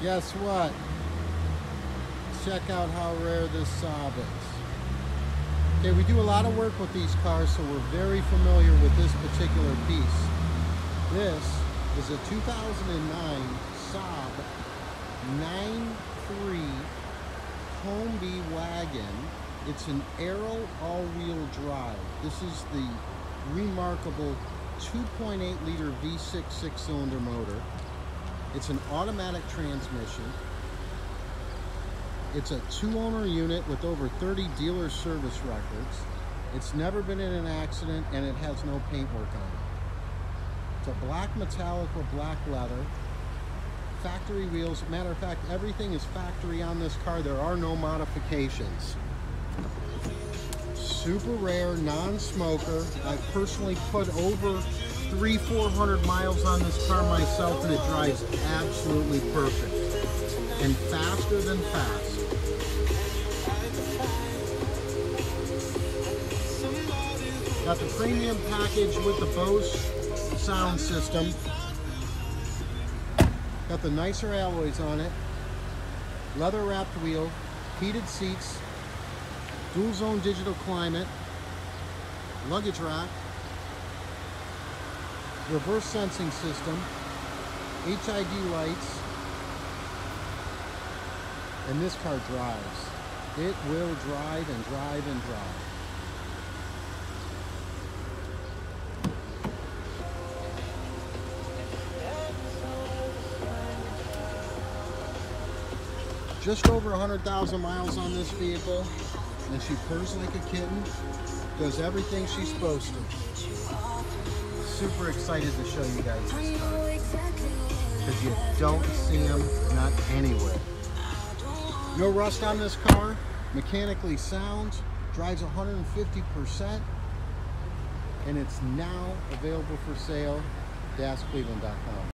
Guess what? Check out how rare this Saab is. Okay, we do a lot of work with these cars, so we're very familiar with this particular piece. This is a 2009 Saab 9.3 Combi wagon. It's an Aero all-wheel drive. This is the remarkable 2.8 liter V6 six-cylinder motor. It's an automatic transmission. It's a 2-owner unit with over 30 dealer service records. It's never been in an accident, and it has no paintwork on it. It's a black metallic with black leather. Factory wheels. Matter of fact, everything is factory on this car. There are no modifications. Super rare, non-smoker. I've personally put over 300-400 miles on this car myself, and it drives absolutely perfect and faster than fast. Got the premium package with the Bose sound system. Got the nicer alloys on it. Leather wrapped wheel, heated seats, dual zone digital climate, luggage rack, reverse sensing system, HID lights, and this car drives. It will drive and drive and drive. Just over 100,000 miles on this vehicle, and she purrs like a kitten, does everything she's supposed to. Super excited to show you guys this car, because you don't see them, not anywhere. No rust on this car, mechanically sound, drives 150%, and it's now available for sale, DasCleveland.com.